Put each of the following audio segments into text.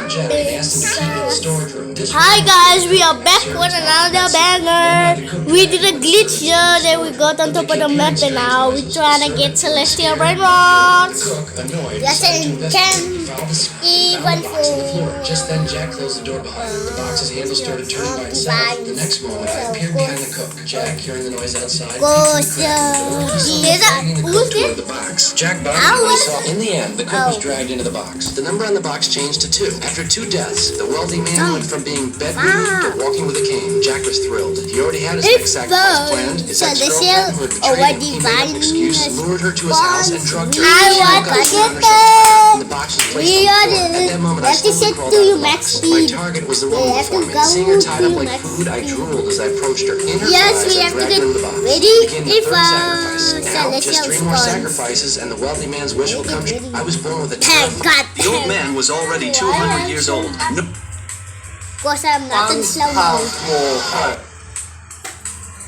Jack and asked him to keep it in the storage room. Hi guys, we are back with another banger. We did a glitch here, then we got on top of the map, and now we're trying to get Celestial Brainrots. Yes, and can even for. Just then, Jack closed the door behind him. The box's handle started turning by itself. The next moment, I appeared behind the cook. Jack, hearing the noise outside, Who's this? the box. Jack bounded saw. In the end, the cook was dragged into the box. The number on the box changed to 2. After 2 deaths, the wealthy man went from being bedridden to walking with a cane. Jack was thrilled. He already had his next sacrifice planned. His ex-girlfriend, who had betrayed him, he made up an excuse, lured her to his house, and drugged her. The box was placed on the floor. At that moment, I slowly crawled out of the box. My target was the woman before me. Seeing her tied up like food, I drooled as I approached her. In her thighs, I dragged her into the box. Begin the third sacrifice. Now, just 3 more sacrifices, and the wealthy man's wish will come true. I was born with a terrible. The old man was already 200 years old. No. Because I'm not in slow mode.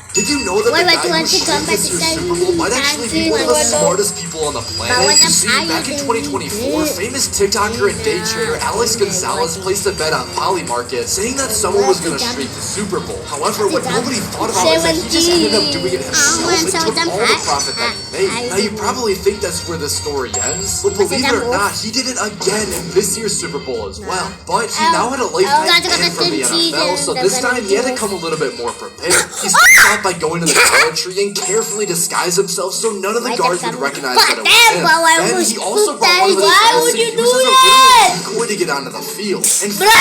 Did you know that the guy who shaped this year's Super Bowl might actually be one of the smartest people on the planet? You see, back in 2024, famous TikToker and day trader Alex Gonzalez placed a bet on Polymarket, saying that someone was going to streak the Super Bowl. However, what nobody thought about is that he just ended up doing it himself and took all the profit that he made. Now, you probably think that's where the story ends, but believe it or not, he did it again in this year's Super Bowl as well. But he now had a lifetime ban from the NFL, so this time he had to come a little bit more prepared. He started out by going to the Dollar Tree and carefully disguise himself so none of the guards would recognize that it was him. Then he also brought one of his friends to use as a decoy to get onto the field. And brought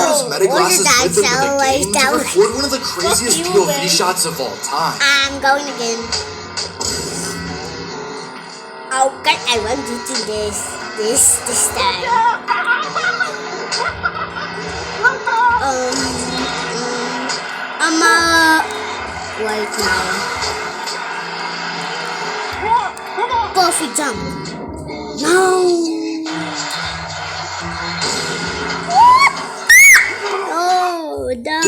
his meta glasses with him to the game to record one of the craziest POV shots of all time. I'm going again. Okay, I want to do this time. Right now. Perfect jump. No. Oh, no.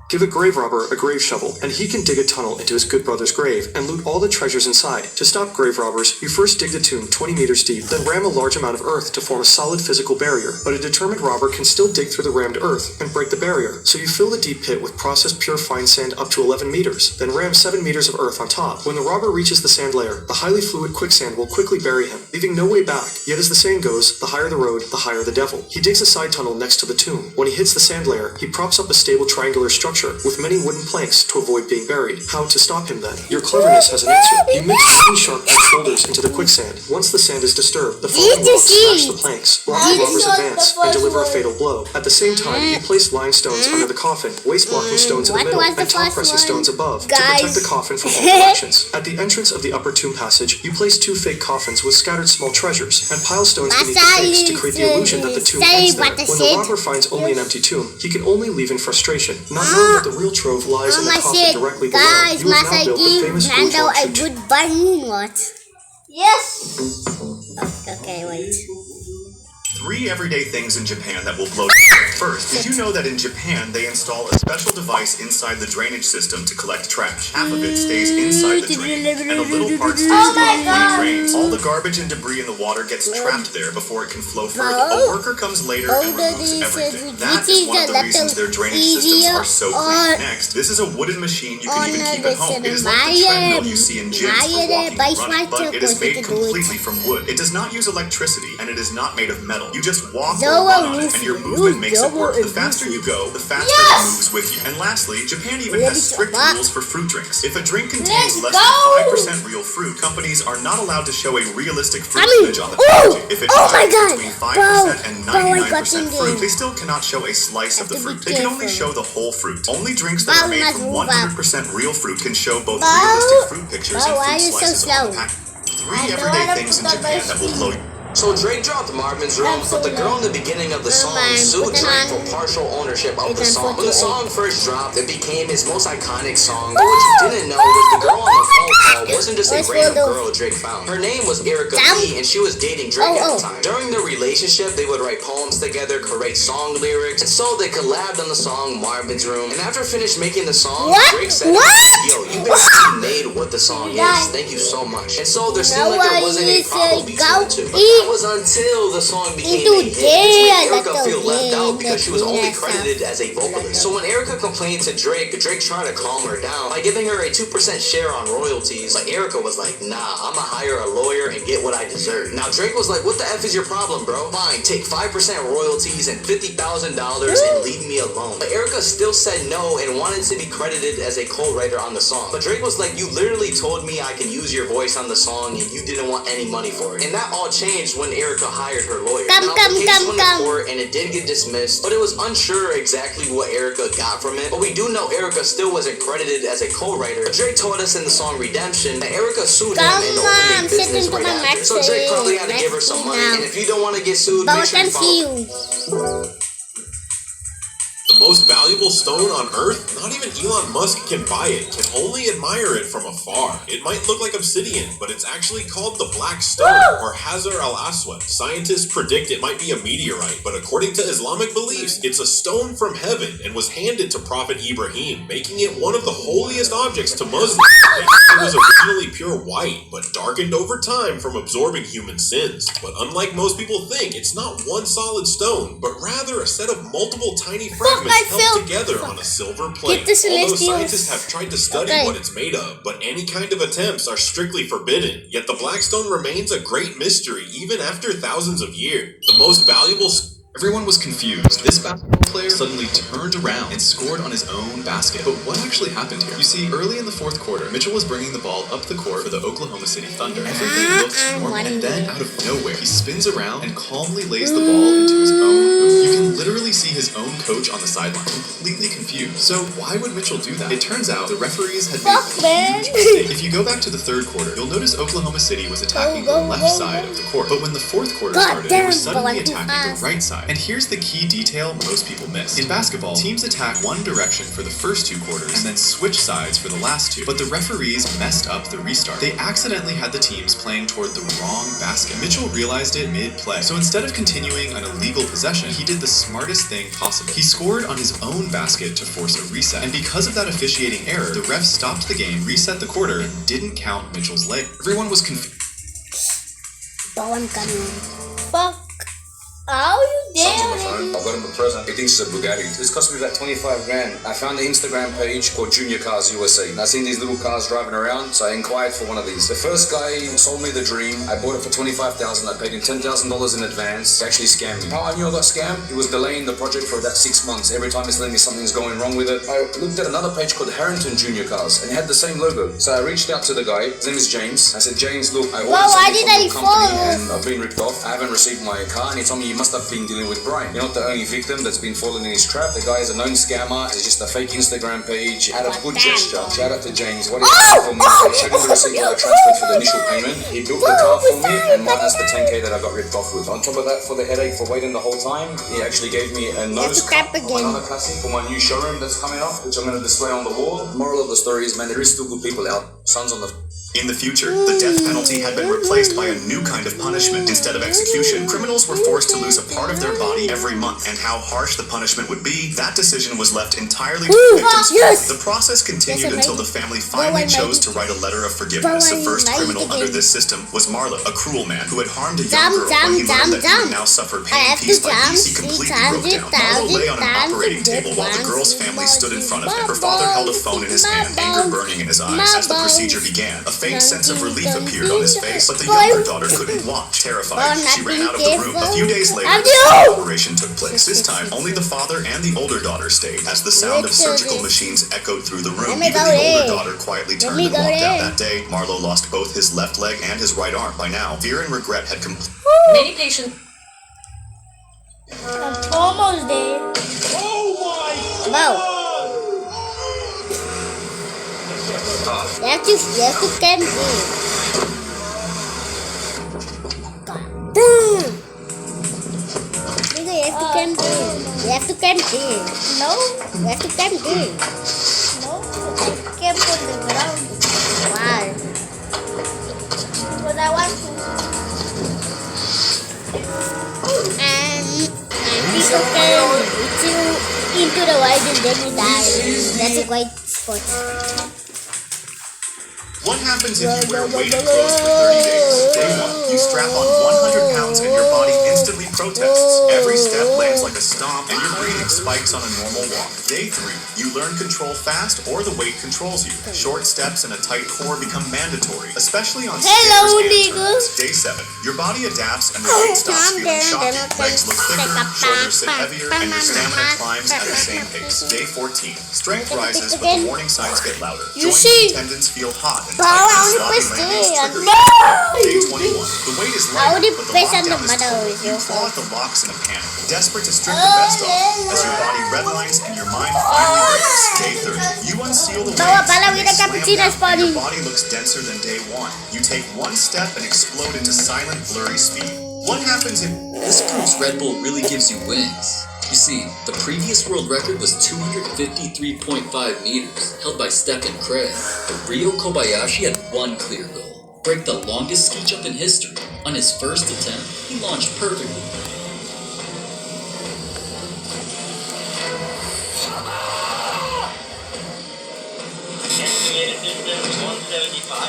Give a grave robber a grave shovel, and he can dig a tunnel into his good brother's grave and loot all the treasures inside. To stop grave robbers, you first dig the tomb 20 meters deep, then ram a large amount of earth to form a solid physical barrier. But a determined robber can still dig through the rammed earth and break the barrier, so you fill the deep pit with processed pure fine sand up to 11 meters, then ram 7 meters of earth on top. When the robber reaches the sand layer, the highly fluid quicksand will quickly bury him, leaving no way back. Yet as the saying goes, the higher the road, the higher the devil. He digs a side tunnel next to the tomb. When he hits the sand layer, he props up a stable triangular structure with many wooden planks to avoid being buried. How to stop him then? Your cleverness has an answer. You mix 3 sharp edge boulders into the quicksand. Once the sand is disturbed, the falling rocks smash the planks, while the robbers advance and deliver a fatal blow. At the same time, you place line stones under the coffin, waste blocking stones in the middle, and top pressing stones above to protect the coffin from all directions. At the entrance of the upper tomb passage, you place 2 fake coffins with scattered small treasures, and pile stones beneath the fakes to create the illusion that the tomb ends there. When the robber finds only an empty tomb, he can only leave in frustration, not knowing that the real trove lies in the coffin directly below. Guys, You have now built the famous handle a Bullshark good button. What? Yes. Okay, wait. 3 everyday things in Japan that will blow your mind. First, did you know that in Japan they install a special device inside the drainage system to collect trash? Half of it stays inside the drain, and a little part stays above when it rains. All the garbage and debris in the water gets trapped there before it can flow further. A worker comes later and removes everything. That is one of the reasons their drainage systems are so clean. Next, this is a wooden machine you can even keep at home. It is like the treadmill you see in gyms for walking and running, but it is made completely from wood. It does not use electricity, and it is not made of metal. You just walk or run on it, and your movement makes it work. The faster you go, the faster it moves with you. And lastly, Japan even has strict rules for fruit drinks. If a drink contains less than 5% real fruit, companies are not allowed to show a realistic fruit image on the packaging. If it contains between 5% and 99% fruit, they still cannot show a slice of the fruit. They can only show the whole fruit. Only drinks that are made from 100% real fruit can show both realistic fruit pictures and fruit slices on the packaging. 3 everyday things in Japan that will blow you. So Drake dropped Marvin's Room, but the girl in the beginning of the song sued Drake for partial ownership of the song. When the song first dropped, it became his most iconic song. But what you didn't know was the girl on the phone call wasn't just a random girl Drake found. Her name was Erica Lee, and she was dating Drake at the time. During their relationship, they would write poems together, create song lyrics, and so they collabed on the song Marvin's Room. And after finished making the song, Drake said, "Yo, you basically made what the song is. Thank you so much." And so there seemed like there wasn't any problem between the two. that was until the song became Into a hit. That's when jail, Erica that's felt left okay, out because she was that's only okay. credited as a vocalist. So when Erica complained to Drake tried to calm her down by giving her a 2% share on royalties. But Erica was like, nah, I'ma hire a lawyer and get what I deserve. Now Drake was like, what the F is your problem, bro? Fine, take 5% royalties and $50,000 and leave me alone. But Erica still said no and wanted to be credited as a co-writer on the song. But Drake was like, you literally told me I can use your voice on the song and you didn't want any money for it. And that all changed when Erica hired her lawyer. Now, the case went to court and it did get dismissed, but it was unsure exactly what Erica got from it. But we do know Erica still wasn't credited as a co-writer. Drake told us in the song Redemption that Erica sued him and opened a business right after. So Drake probably had to give her some money. And if you don't want to get sued, make sure you follow. The most valuable stone on Earth? Not even Elon Musk can buy it, can only admire it from afar. It might look like obsidian, but it's actually called the Black Stone, or Hajar al-Aswad. Scientists predict it might be a meteorite, but according to Islamic beliefs, it's a stone from heaven and was handed to Prophet Ibrahim, making it one of the holiest objects to Muslims. It was originally pure white, but darkened over time from absorbing human sins. But unlike most people think, it's not one solid stone, but rather a set of multiple tiny fragments held together on a silver plate. Although scientists have tried to study what it's made of, but any kind of attempts are strictly forbidden. Yet the Black Stone remains a great mystery even after thousands of years. The most valuable... Everyone was confused. This basketball player suddenly turned around and scored on his own basket. But what actually happened here? You see, early in the fourth quarter, Mitchell was bringing the ball up the court for the Oklahoma City Thunder. Everything looked normal, and then out of nowhere, he spins around and calmly lays the ball into his own hoop. You can literally see his own coach on the sideline, completely confused. So why would Mitchell do that? It turns out the referees had made a huge mistake. If you go back to the third quarter, you'll notice Oklahoma City was attacking the left side of the court. But when the fourth quarter started, they were suddenly attacking the right side. And here's the key detail most people miss. In basketball, teams attack one direction for the first two quarters and then switch sides for the last two. But the referees messed up the restart. They accidentally had the teams playing toward the wrong basket. Mitchell realized it mid-play. So instead of continuing an illegal possession, he did the smartest thing possible. He scored on his own basket to force a reset. And because of that officiating error, the ref stopped the game, reset the quarter, and didn't count Mitchell's leg. Everyone was confused. Fuck. How you Son's on the dare? phone. I've got him a present. He thinks it's a Bugatti. This cost me about 25 grand. I found the Instagram page called Junior Cars USA. And I seen these little cars driving around, so I inquired for one of these. The first guy sold me the dream. I bought it for $25,000. I paid him $10,000 in advance. He actually scammed me. How I knew I got scammed? He was delaying the project for about 6 months. Every time he's telling me something's going wrong with it. I looked at another page called Harrington Junior Cars, and it had the same logo. So I reached out to the guy. His name is James. I said, James, look, I ordered something from your company and I've been ripped off. I haven't received my car. And he told me you must have been dealing with Brian. You're not the only victim that's been falling in his trap. The guy is a known scammer. It's just a fake Instagram page. Out of good gesture. Shout out to James. What he did for me, I showed him the receipt that I transferred for the initial payment. He built the car for me and minus the 10K that I got ripped off with. On top of that, for the headache for waiting the whole time, he actually gave me a nose cut of another classic for my new showroom that's coming up, which I'm going to display on the wall. Moral of the story is, man, there is still good people out. Sun's on the... In the future, the death penalty had been replaced by a new kind of punishment. Instead of execution, criminals were forced to lose a part of their body every month. And how harsh the punishment would be, that decision was left entirely to the victims. The process continued until the family finally chose to write a letter of forgiveness. The first criminal under this system was Marlo, a cruel man who had harmed a young girl when he learned that he would now suffer pain piece by piece. He completely broke down. Marlo lay on an operating table while the girl's family stood in front of him. Her father held a phone in his hand, anger burning in his eyes. As the procedure began, a faint sense of relief appeared on his face, but the younger daughter couldn't watch. Terrified, she ran out of the room. A few days later, the operation took place. This time, only the father and the older daughter stayed. As the sound of surgical machines echoed through the room, even the older daughter quietly turned and walked out. That day, Marlo lost both his left leg and his right arm. By now, fear and regret had Many patients. I'm almost there. Oh my Wow. You have to camp there. God damn. Nigga, you have to camp there. You have to camp there. No. You have to camp there. No. I camp on the ground. Why? Because I want to. And people can hit you into the wild and then you die. That's a great spot. What happens if you wear weighted clothes for 30 days? Day 1, you strap on 100 pounds and your body instantly protests. Every step lands like a stomp and your breathing spikes on a normal walk. Day 3, you learn control fast or the weight controls you. Short steps and a tight core become mandatory, especially on stairs and turns. Day 7, your body adapts and the weight stops feeling shocking. Legs look thicker, shoulders sit heavier, and your stamina climbs at the same pace. Day 14, strength rises but the warning signs get louder. Joints and tendons feel hot and tight and sloppy landings trigger. Day 21, the weight is lighter, but the lockdown is colder. You claw at the locks in a panic, desperate to strip the vest off as your body redlines and your mind finally breaks. Day 30, you unseal the weights and they slam down, and your body looks denser than day 1. You take one step and explode into silent, blurry speed. What happens if... This proves Red Bull really gives you wings. You see, the previous world record was 253.5 meters, held by Stephen Craig, but Ryo Kobayashi had one clear goal: break the longest ski jump in history. On his first attempt, he launched perfectly.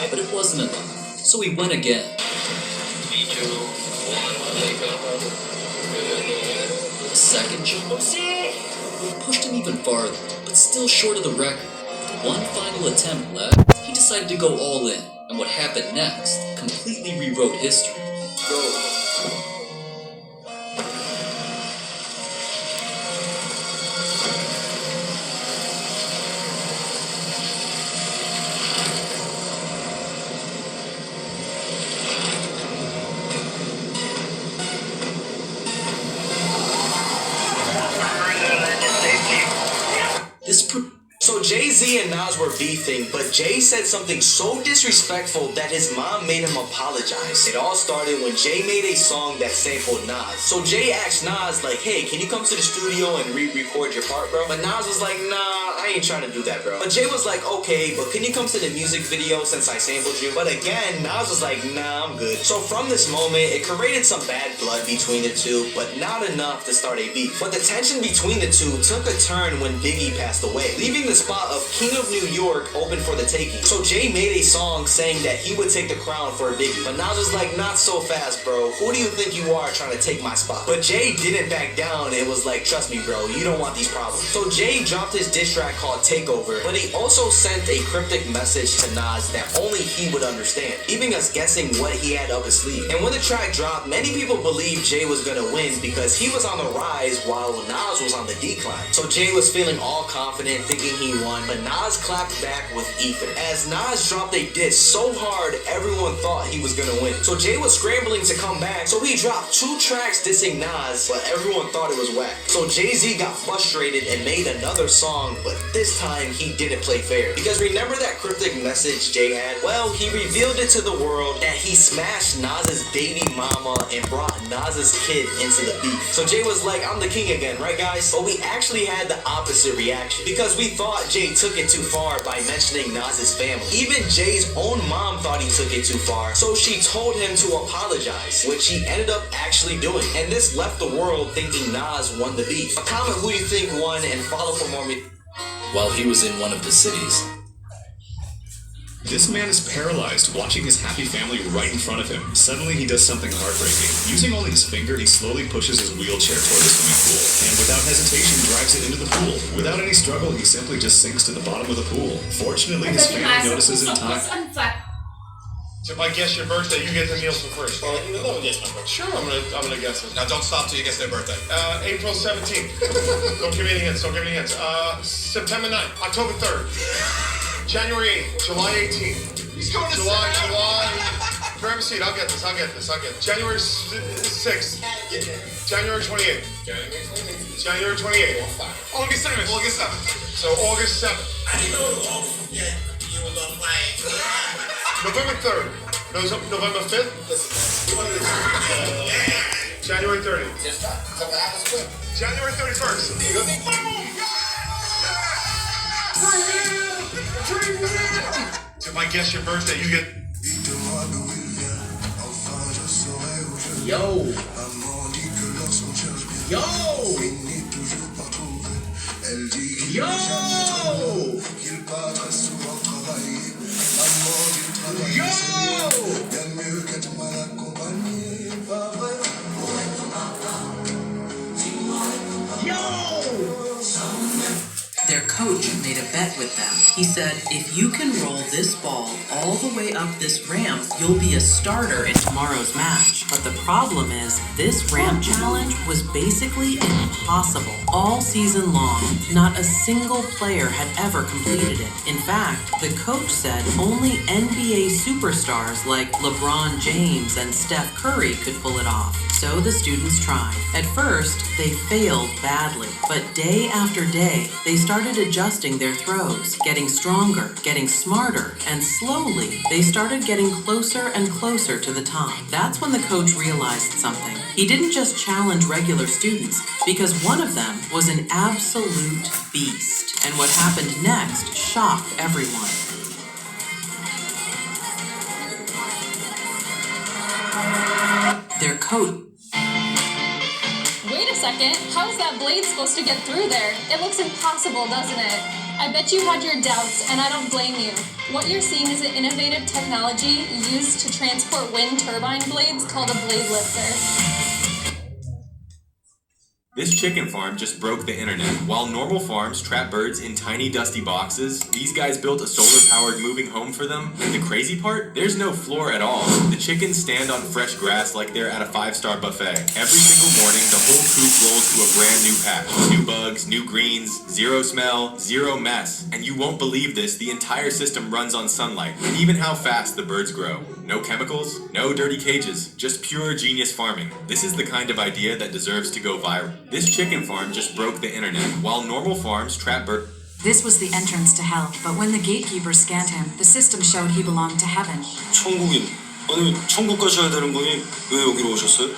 But it wasn't enough, so he went again. 3, 2, 1, take off. Second jump pushed him even farther, but still short of the record. With one final attempt left, he decided to go all in, and what happened next completely rewrote history. Go. So Jay-Z and Nas were beefing, but Jay said something so disrespectful that his mom made him apologize. It all started when Jay made a song that sampled Nas. So Jay asked Nas, like, hey, can you come to the studio and re-record your part, bro? But Nas was like, nah, I ain't trying to do that, bro. But Jay was like, okay, but can you come to the music video since I sampled you? But again, Nas was like, nah, I'm good. So from this moment, it created some bad blood between the two, but not enough to start a beef. But the tension between the two took a turn when Biggie passed away, leaving the spot of King of New York open for the taking. So Jay made a song saying that he would take the crown for Biggie. But Nas was like, not so fast, bro. Who do you think you are trying to take my spot? But Jay didn't back down and was like, trust me, bro, you don't want these problems. So Jay dropped his diss track called Takeover, but he also sent a cryptic message to Nas that only he would understand, leaving us guessing what he had up his sleeve. And when the track dropped, many people believed Jay was gonna win because he was on the rise while Nas was on the decline. So Jay was feeling all confident, thinking he won, but Nas clapped back with Ether. As Nas dropped a diss so hard, everyone thought he was gonna win. So Jay was scrambling to come back, so he dropped 2 tracks dissing Nas, but everyone thought it was whack. So Jay-Z got frustrated and made another song, but this time he didn't play fair. Because remember that cryptic message Jay had? Well, he revealed it to the world that he smashed Nas's baby mama and brought Nas's kid into the beef. So Jay was like, I'm the king again, right guys? But we actually had the opposite reaction, because we thought Jay took it too far by mentioning Nas's family. Even Jay's own mom thought he took it too far, so she told him to apologize, which he ended up actually doing. And this left the world thinking Nas won the beef. Comment who you think won and follow for more. While he was in one of the cities, this man is paralyzed, watching his happy family right in front of him. Suddenly, he does something heartbreaking. Using only his finger, he slowly pushes his wheelchair toward the swimming pool, and without hesitation, drives it into the pool. Without any struggle, he simply just sinks to the bottom of the pool. Fortunately, his family notices in time. So if I guess your birthday, you get the meals for first. Oh, you love to guess my birthday. Sure, I'm gonna guess it. Now don't stop till you guess their birthday. April 17th. Don't give me any hints. September 9th. October 3rd. January 8th. July 18th. He's going to July. Grab a seat. I'll get this. January 6th. January 28th. January 28th. August 7th. So August 7th. November 3rd. November 5th. January 30th. January 31st. If I guess your birthday, you get. Yo! Yo! coach made a bet with them. He said, if you can roll this ball all the way up this ramp, you'll be a starter in tomorrow's match. But the problem is, this ramp challenge was basically impossible. All season long, not a single player had ever completed it. In fact, the coach said only NBA superstars like LeBron James and Steph Curry could pull it off. So the students tried. At first, they failed badly, but day after day, they started adjusting their throws, getting stronger, getting smarter, and slowly, they started getting closer and closer to the top. That's when the coach realized something. He didn't just challenge regular students, because one of them was an absolute beast. And what happened next shocked everyone. Their coach. Wait a second, how is that blade supposed to get through there? It looks impossible, doesn't it? I bet you had your doubts, and I don't blame you. What you're seeing is an innovative technology used to transport wind turbine blades called a blade lifter. This chicken farm just broke the internet. While normal farms trap birds in tiny dusty boxes, these guys built a solar-powered moving home for them. And the crazy part? There's no floor at all. The chickens stand on fresh grass like they're at a 5-star buffet. Every single morning, the whole coop rolls to a brand new patch. New bugs, new greens, zero smell, zero mess. And you won't believe this, the entire system runs on sunlight. And even how fast the birds grow. No chemicals, no dirty cages, just pure genius farming. This is the kind of idea that deserves to go viral. This chicken farm just broke the internet. While normal farms trap birds. This was the entrance to hell, but when the gatekeeper scanned him, the system showed he belonged to heaven. 천국인. 아니, 천국 가셔야 되는 분이 왜 여기로 오셨어요?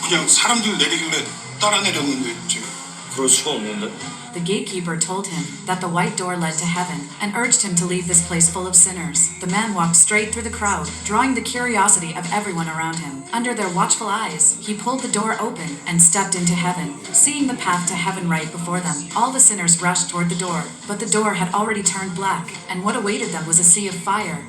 그냥 사람들 내리길래 따라 내렸는데 지금 그럴 수가 없는데. The gatekeeper told him that the white door led to heaven and urged him to leave this place full of sinners. The man walked straight through the crowd, drawing the curiosity of everyone around him. Under their watchful eyes, he pulled the door open and stepped into heaven. Seeing the path to heaven right before them, all the sinners rushed toward the door. But the door had already turned black, and what awaited them was a sea of fire.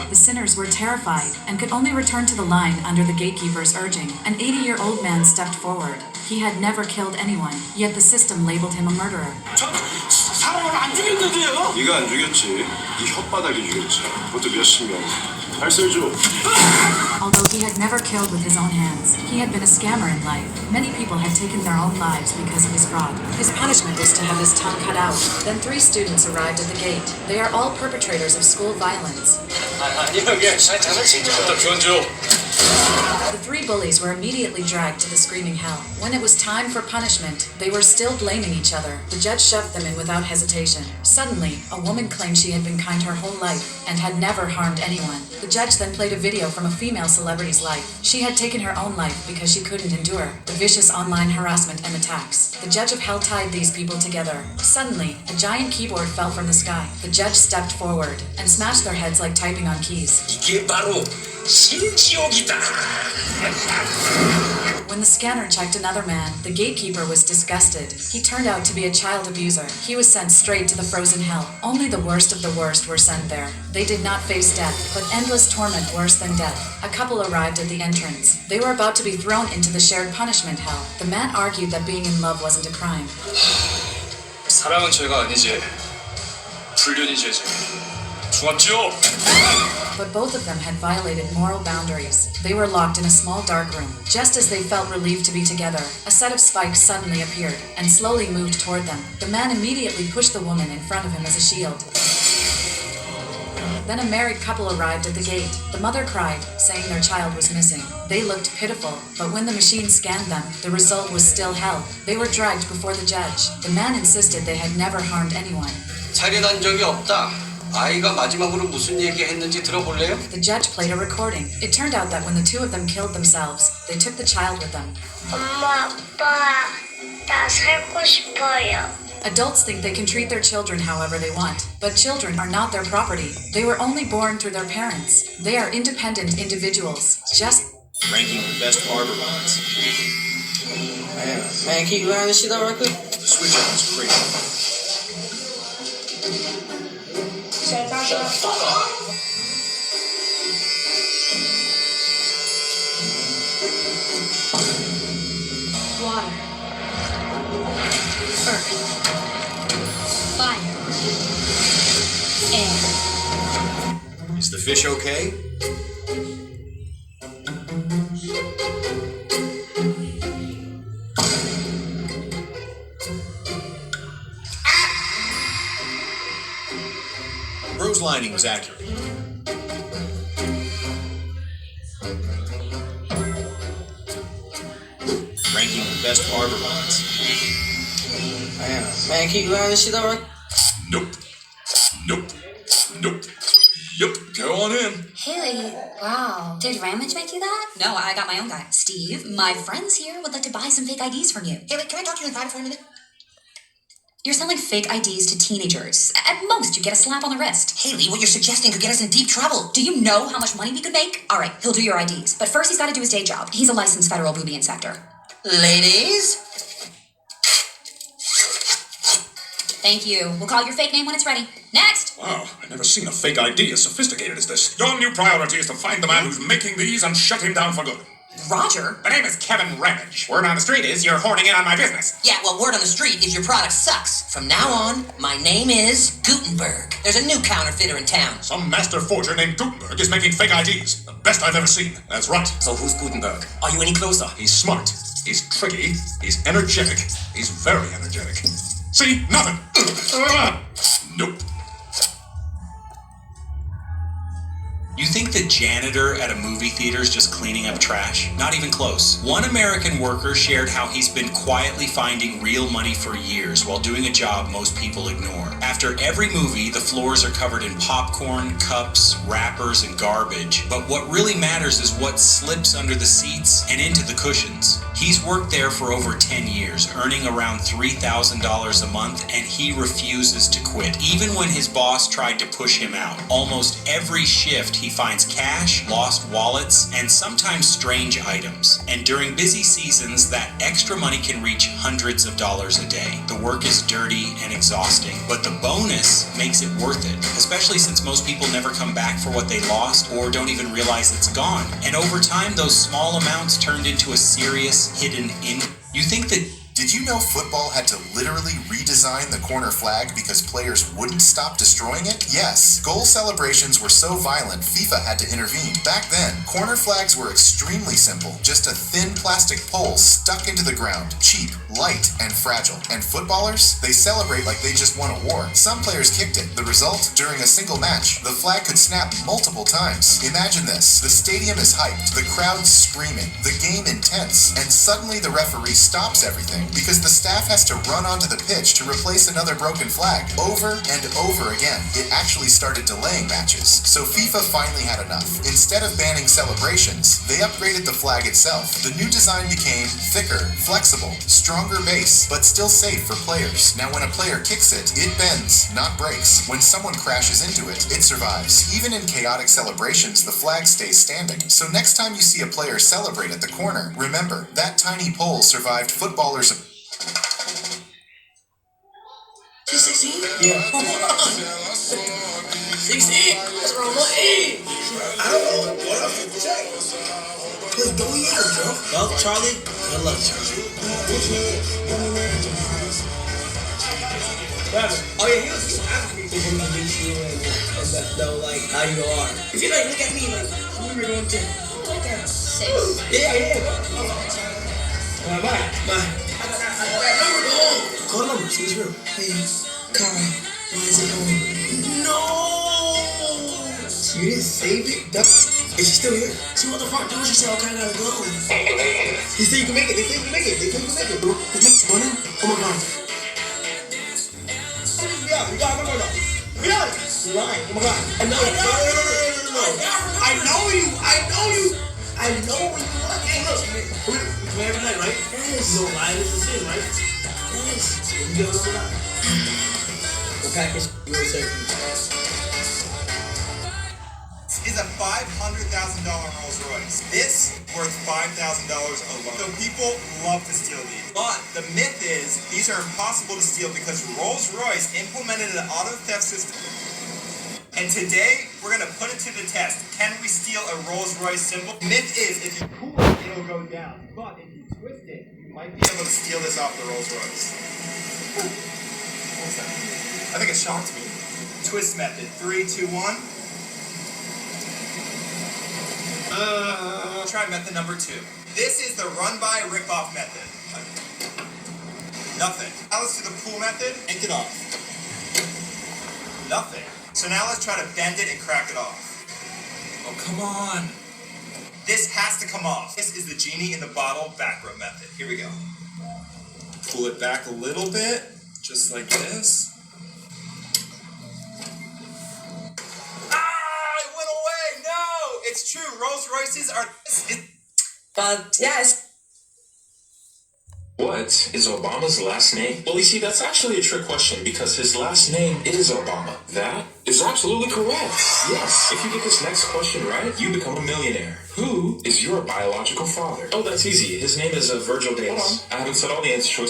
The sinners were terrified and could only return to the line under the gatekeeper's urging. An 80-year-old man stepped forward. He had never killed anyone, yet the system labeled him a murderer. 사람을 안 죽였는데요? 네가 안 죽였지. 네 혓바닥이 죽였지. 그것도 몇십 명. 발설줘. Although he had never killed with his own hands, he had been a scammer in life. Many people had taken their own lives because of his fraud. His punishment was to have his tongue cut out. Then 3 students arrived at the gate. They are all perpetrators of school violence. The 3 bullies were immediately dragged to the screaming hell. When it was time for punishment, they were still blaming each other. The judge shoved them in without hesitation. Suddenly, a woman claimed she had been kind her whole life and had never harmed anyone. The judge then played a video from a female celebrity's life. She had taken her own life because she couldn't endure the vicious online harassment and attacks. The judge of hell tied these people together. Suddenly, a giant keyboard fell from the sky. The judge stepped forward and smashed their heads like typing on keys. 이게 바로 신지옥이다. When the scanner checked another man, the gatekeeper was disgusted. He turned out to be a child abuser. He was sent straight to the frozen hell. Only the worst of the worst were sent there. They did not face death, but endless torment worse than death. A couple arrived at the entrance. They were about to be thrown into the shared punishment hell. The man argued that being in love wasn't a crime. 사랑은 죄가 아니지. 불륜이 죄지. 중합지옥. But both of them had violated moral boundaries. They were locked in a small dark room. Just as they felt relieved to be together, a set of spikes suddenly appeared and slowly moved toward them. The man immediately pushed the woman in front of him as a shield. Then a married couple arrived at the gate. The mother cried, saying their child was missing. They looked pitiful, but when the machine scanned them, the result was still hell. They were dragged before the judge. The man insisted they had never harmed anyone. 살인한 적이 없다. 아이가 마지막으로 무슨 얘기했는지 들어볼래요? The judge played a recording. It turned out that when the 2 of them killed themselves, they took the child with them. 엄마, 아빠, 나 살고 싶어요. Adults think they can treat their children however they want, but children are not their property. They were only born through their parents. They are independent individuals. Just ranking the best arbor bonds. Man, keep learning this shit up right quick. Switch out is crazy. water, earth, fish okay? Rose lining was accurate. Ranking the best harbor bonds. Man, keep lying this shit alright? Nope. Yep, go on in. Haley, wow. Did Ramage make you that? No, I got my own guy. Steve, my friends here would like to buy some fake IDs from you. Haley, can I talk to you in private for a minute? You're selling fake IDs to teenagers. At most, you get a slap on the wrist. Haley, what you're suggesting could get us in deep trouble. Do you know how much money we could make? All right, he'll do your IDs. But first, he's got to do his day job. He's a licensed federal booby inspector. Ladies? Thank you. We'll call your fake name when it's ready. Next! Wow, I've never seen a fake ID as sophisticated as this. Your new priority is to find the man who's making these and shut him down for good. Roger? My name is Kevin Ramage. Word on the street is you're horning in on my business. Yeah, well, word on the street is your product sucks. From now on, my name is Gutenberg. There's a new counterfeiter in town. Some master forger named Gutenberg is making fake IDs. The best I've ever seen. That's right. So who's Gutenberg? Are you any closer? He's smart. He's tricky. He's energetic. He's very energetic. See? Nothing. Nope. You think the janitor at a movie theater is just cleaning up trash? Not even close. One American worker shared how he's been quietly finding real money for years while doing a job most people ignore. After every movie, the floors are covered in popcorn, cups, wrappers, and garbage. But what really matters is what slips under the seats and into the cushions. He's worked there for over 10 years, earning around $3,000 a month, and he refuses to quit, even when his boss tried to push him out. Almost every shift, he finds cash, lost wallets, and sometimes strange items. And during busy seasons, that extra money can reach hundreds of dollars a day. The work is dirty and exhausting, but the bonus makes it worth it, especially since most people never come back for what they lost or don't even realize it's gone. And over time, those small amounts turned into a serious hidden income. You think that Did you know football had to literally redesign the corner flag because players wouldn't stop destroying it? Yes, goal celebrations were so violent, FIFA had to intervene. Back then, corner flags were extremely simple, just a thin plastic pole stuck into the ground, cheap, light, and fragile. And footballers? They celebrate like they just won a war. Some players kicked it. The result? During a single match, the flag could snap multiple times. Imagine this. The stadium is hyped, the crowd's screaming, the game intense, and suddenly the referee stops everything because the staff has to run onto the pitch to replace another broken flag over and over again. It actually started delaying matches, so FIFA finally had enough. Instead of banning celebrations, they upgraded the flag itself. The new design became thicker, flexible, stronger base, but still safe for players. Now when a player kicks it, it bends, not breaks. When someone crashes into it, it survives. Even in chaotic celebrations, the flag stays standing. So next time you see a player celebrate at the corner, remember, that tiny pole survived footballers. 16? Yeah. 16? That's wrong. Hey! I don't know. What else to check? Please go here, bro. Well, Charlie, good luck, Charlie. Oh, yeah, he was asking me to meet you and know, like, how you are. If you, like, look at me, like, we were going to, like, 6. Yeah. Bye. Call the number, see what's real. Hey, Kara, why is it on? No! You didn't save it? Is she still here? See what the fuck, dude? She said, okay, I gotta go. He said you can make it. They said you can make it. Bro. Is this running? Oh my god. We got it. You're lying. Oh my god. I know you. No. I know you. I know when you want. Hey, look. We play every night, right? Yes. You don't lie. This is sin, right? Yes. You get what I'm about. The package will say is a $500,000 Rolls Royce. This worth $5,000 alone. So people love to steal these. But the myth is these are impossible to steal because Rolls Royce implemented an auto theft system. And today we're gonna put it to the test. Can we steal a Rolls Royce symbol? Myth is if you pull it, it'll go down. But if you twist it, you might be able to steal this off the Rolls Royce. What's that? I think it shocked me. Twist method. 3, 2, 1. Try method number 2. This is the run-by rip-off method. Nothing. Now let's do the pool method and get off. Nothing. So now let's try to bend it and crack it off. Oh, come on. This has to come off. This is the genie in the bottle back rub method. Here we go. Pull it back a little bit, just like this. It went away! No! It's true, Rolls Royces are... But, yes. What is Obama's last name? Well, you see, that's actually a trick question because his last name is Obama. That is absolutely correct. Yes. If you get this next question right, you become a millionaire. Who is your biological father? Oh, that's easy. His name is Virgil Davis. I haven't said all the answer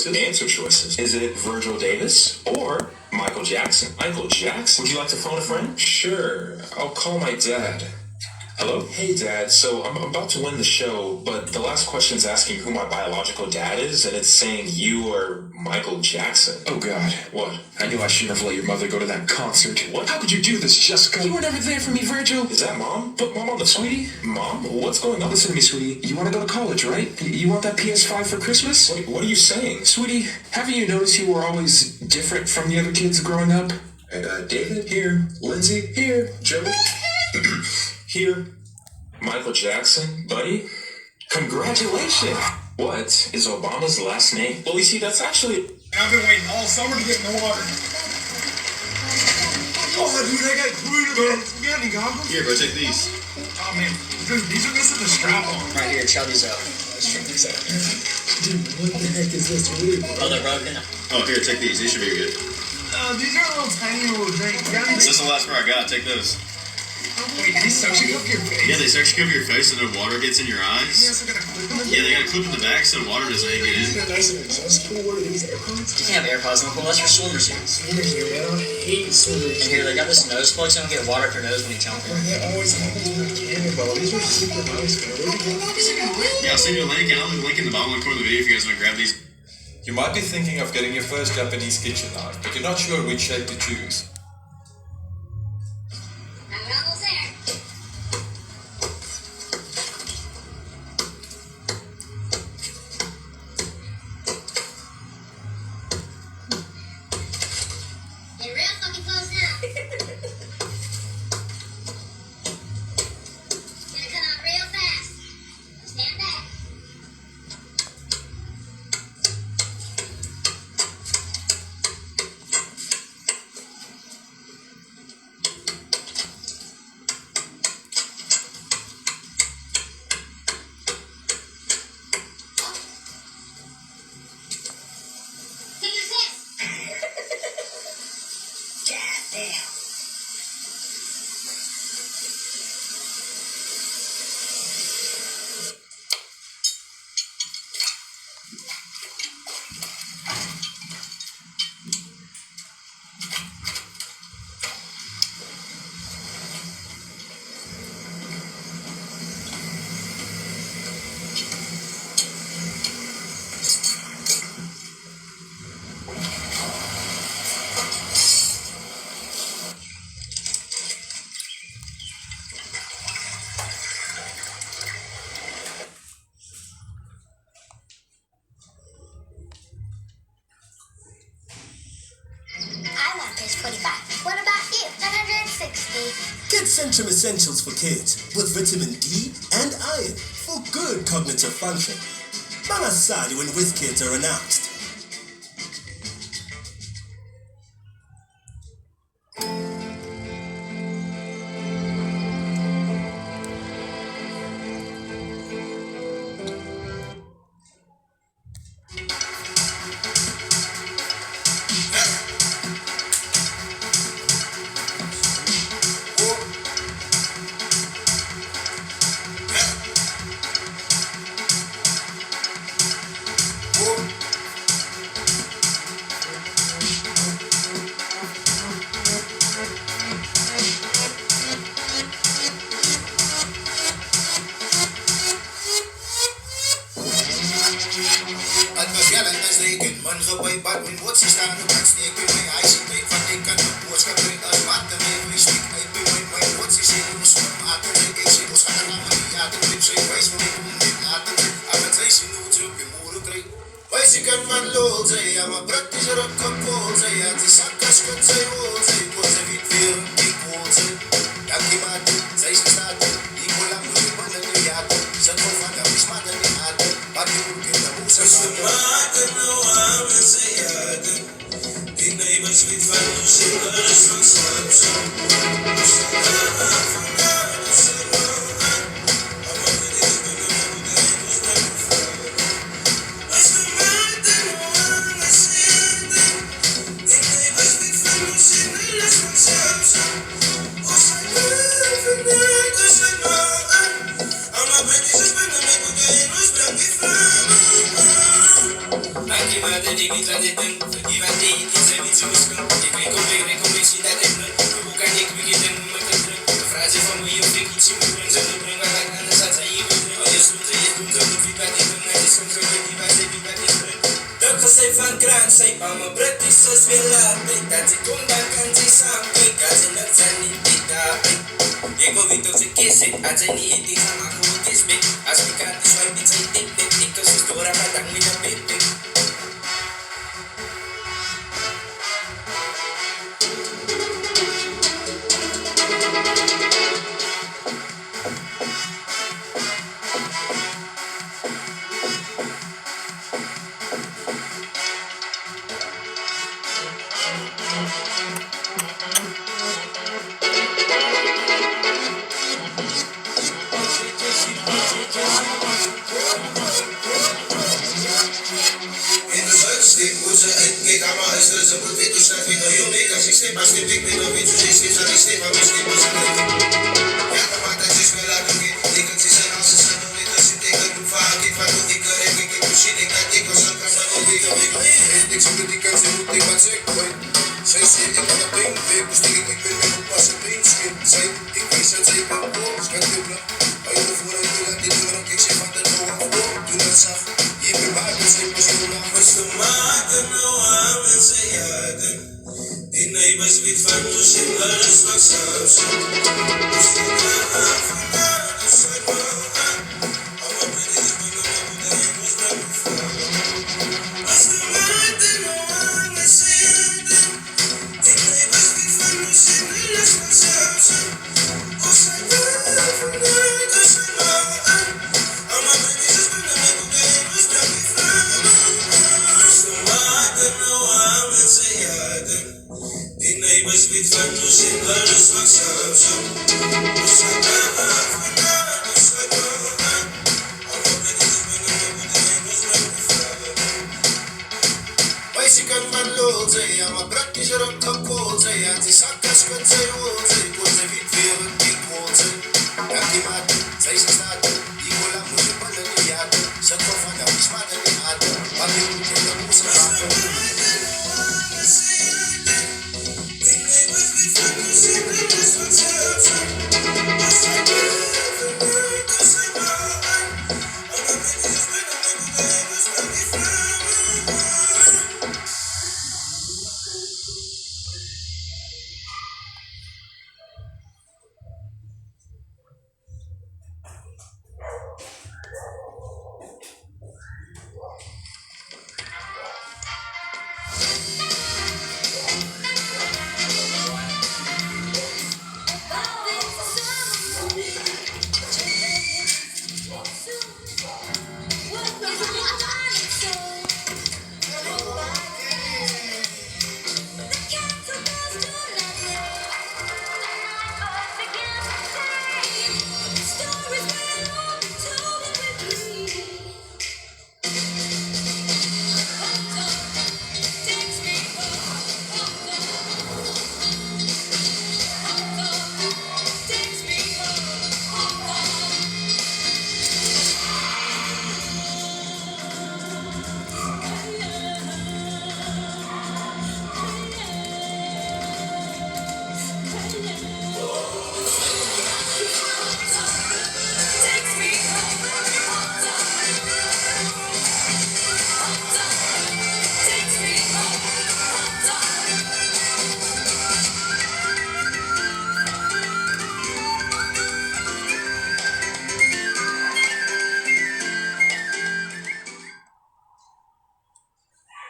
choices. Is it Virgil Davis or Michael Jackson? Michael Jackson? Would you like to phone a friend? Sure. I'll call my dad. Hello? Hey, Dad. So I'm about to win the show, but the last question's asking who my biological dad is, and it's saying you are Michael Jackson. Oh, God. What? I knew I shouldn't have let your mother go to that concert. What? How could you do this, Jessica? You were never there for me, Virgil. Is that Mom? Put Mom on the sweetie? Mom? What's going on? Listen to me, sweetie. You want to go to college, right? You want that PS5 for Christmas? What are you saying? Sweetie, haven't you noticed you were always different from the other kids growing up? David? Here. Lindsay? Here. Joe? Here. Michael Jackson, buddy. Congratulations. What is Obama's last name? Well, you see, that's actually... I've been waiting all summer to get in the water. Oh, dude, I got glue. You got any goggles? Here, bro, take these. Oh, man. Dude, these are missing the strap on. Right here, try these out. Let's check these out. Dude, what the heck is this? Oh, they're broken. Oh, here, take these. These should be good. These are little tiny little things. This is the last pair I got. Take those. Wait, did they suction cup your face? Yeah, they suction cup your face so no water gets in your eyes. Yeah, they got a clip in the back so water doesn't get in. Isn't that nice and adjustable? What are these, AirPods? You can't have AirPods in the pool. That's for swimmers here. Swimmers here, man. I hate swimmers. And here, they got this nose plug so you don't get water up your nose when you jump in. That always happens when you're cannonball. These are super nice, man. Where'd you get these? Yeah, I'll send you a link, and I'll leave a link in the bottom corner of the video if you guys want to grab these. You might be thinking of getting your first Japanese kitchen knife, but you're not sure which shape to choose. Get Centrum Essentials for Kids with vitamin D and iron for good cognitive function. Mama Sadi when WizKids are announced. What's Mexican man lodzej, a ma praktycznie rok kopodzej, a ty sakasz kocej łodzej, kodzej witwier i kłodzej. Jaki ma ty, zejść na ty, i kolam do wypane nie jadę, że to waga, byś ma ten nie jadę, paki burkie na musa jadę. No łamy se jadę, i najbać wytwarno się, ale sam sam. Mama berarti sesuai Kasi kundangkan si sampai Kasi nagsani ditapi Ego vito se kisi Aja ni iti sama kutis big Asmi kati swipe it's a tik tik Ikaw sa stora patang minapitik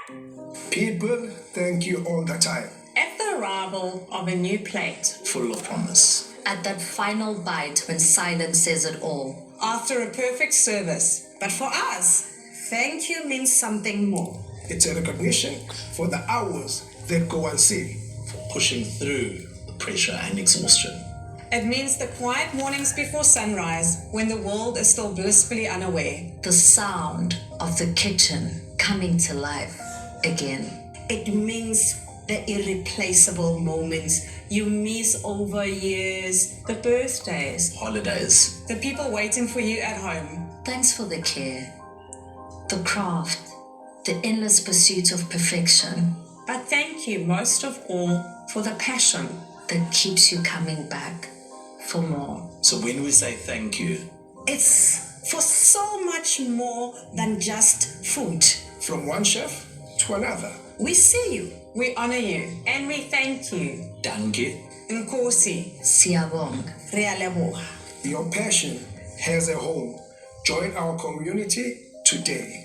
People thank you all the time. At the arrival of a new plate. Full of promise. At that final bite when silence says it all. After a perfect service. But for us, thank you means something more. It's a recognition for the hours that go unseen. For pushing through the pressure and exhaustion. It means the quiet mornings before sunrise when the world is still blissfully unaware. The sound of the kitchen coming to life again. It means the irreplaceable moments you miss over years, the birthdays, holidays, the people waiting for you at home. Thanks for the care, the craft, the endless pursuit of perfection. But thank you most of all for the passion that keeps you coming back for more. So when we say thank you, it's for so much more than just food. From one chef to another. We see you, we honor you, and we thank you. Danke. Nkosi. Siyabong. Re a leboha. Your passion has a home. Join our community today.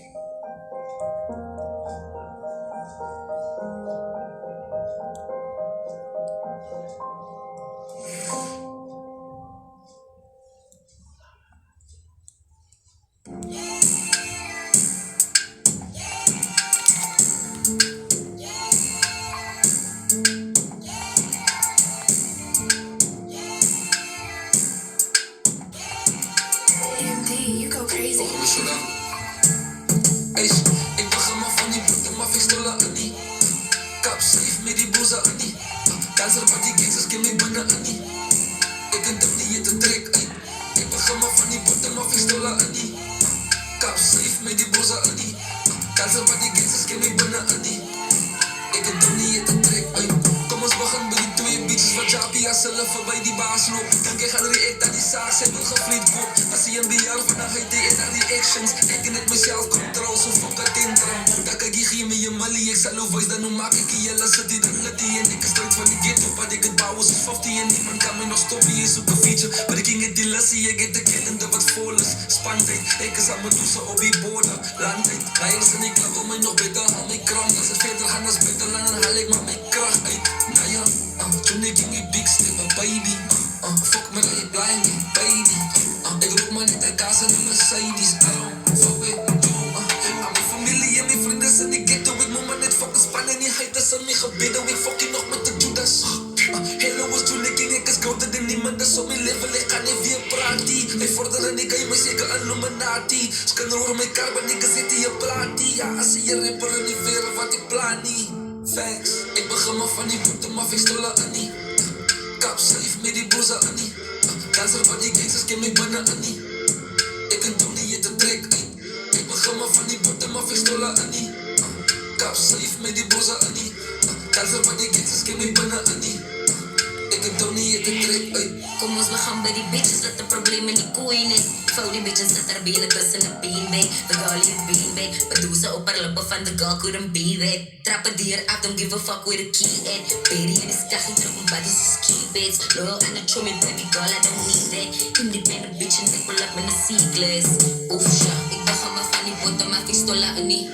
Kom ons begin by die bitches dat die probleem in die koeien is. Vou die bitches dat er benen tussen die beanbag. The girl you beanbag. Bedoel ze op haar lippen van the girl couldn't be that. Trap a deer up, don't give a fuck where the key at. Baby in die skachie terug om bodies is ski beds. Loyal and a chummy baby girl, I don't need that. Independent bitch en ik pull up met een C-glass. Oef ja, ik begin maar van die botten, maar pistola in die.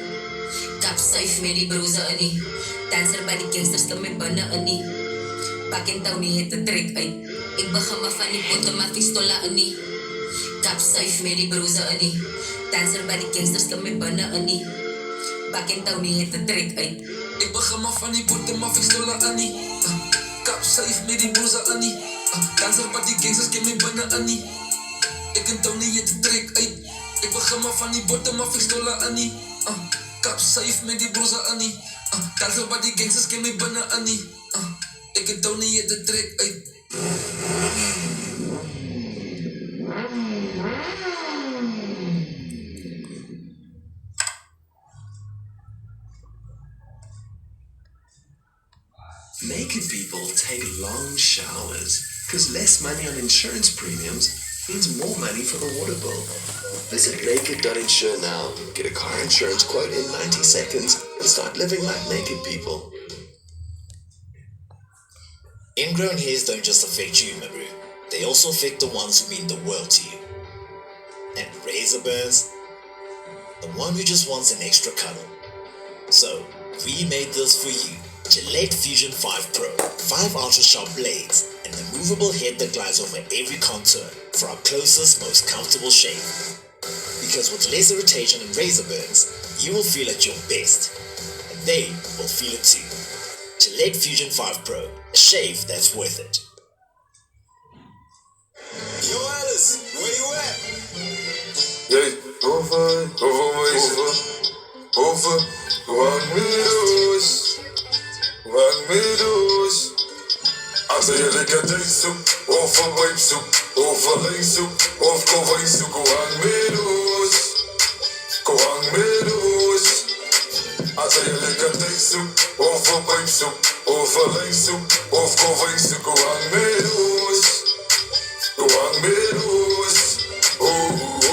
Kap safe met die broze in die. Dancer by die gangsters, kom met binnen in die. Pak en touw nie het te trek uit. Ik begin maar van die botten, maar pistola in die. Kap safe met die broze in die. Dancer by die gangsters, kom met binnen in die. Pak en touw nie het te trek uit. Ik begin maar van die botten, maar pistola in die. Kap safe met die broze in die. Dancer by die gangsters, kom met binnen in die. Ik en touw nie het te trek uit. Ik begin maar van die botten, maar pistola in die. Kap safe met die broze in die. Dancer by die gangsters, kom met binnen in die. Ik en touw nie het te trek uit. Naked people take long showers because less money on insurance premiums means more money for the water bill. Visit naked.insure now. Get a car insurance quote in 90 seconds and start living like naked people. Ingrown hairs don't just affect you, Maru. They also affect the ones who mean the world to you. And razor burns, the one who just wants an extra cuddle. So, We made this for you. Gillette Fusion 5 Pro. 5 ultra-sharp blades and a movable head that glides over every contour for our closest, most comfortable shave. Because with less irritation and razor burns, you will feel at your best. And they will feel it too. Gillette Fusion 5 Pro. A shave that's worth it. Yo, Alice, where you at? Yeah, over, one meadows. I say you like a day soup, over wipe soup, over lane soup, of cover soup, go on meadows. I say you like a day soup, over wipe soup, over lane soup, of cover soup, go on meadows.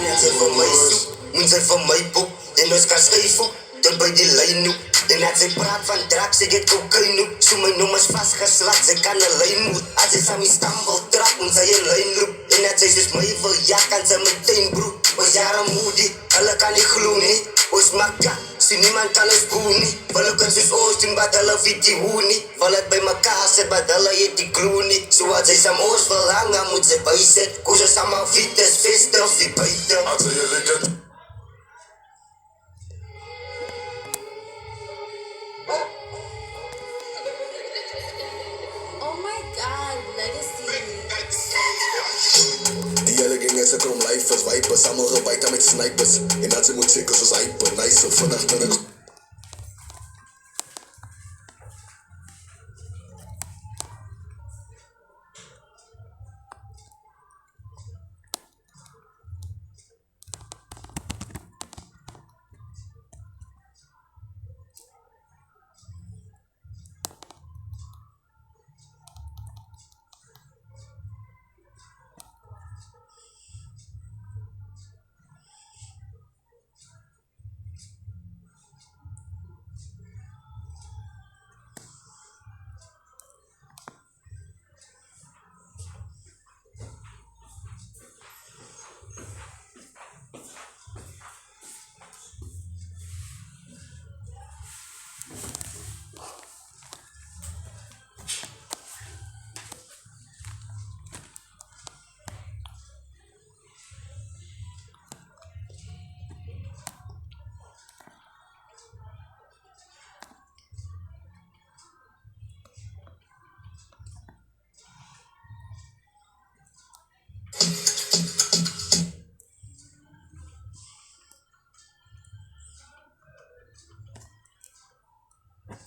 Minsan van my soep, minsan van my boek. En ons kan schijf op, tot bij die lijn op. En als ik praat van drugs, ik het cocaïne op. Zo mijn nummers vastgeslagen, ze kan een lijn moet. Als ik aan mijn stambel trap, moet zij een lijn loop. En als zij dus mij wil, ja, kan ze meteen broek. Ons jaren moody, alle kan niet gloeien. Ons makka, so niemand kan ons boeien. Wel ook als ons oors doen, wat hulle weet die hoe niet. Wel het bij mekaar zet, wat hulle het die gloe niet. So als zij zijn oors wil hangen, moet ze bijzet. Koos ze samen viet, is vest of die buiten. I say you like a Oh my god, Legacy. Die hele gang is ek om lifers, wipers, allemaal gewaait met snipers. En dat ze moet zeker soos hyper, nice, vannacht ben ek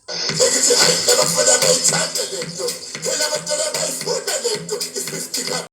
Never for the night, time to let go. Never to the night, food to let go. It's 50 gram.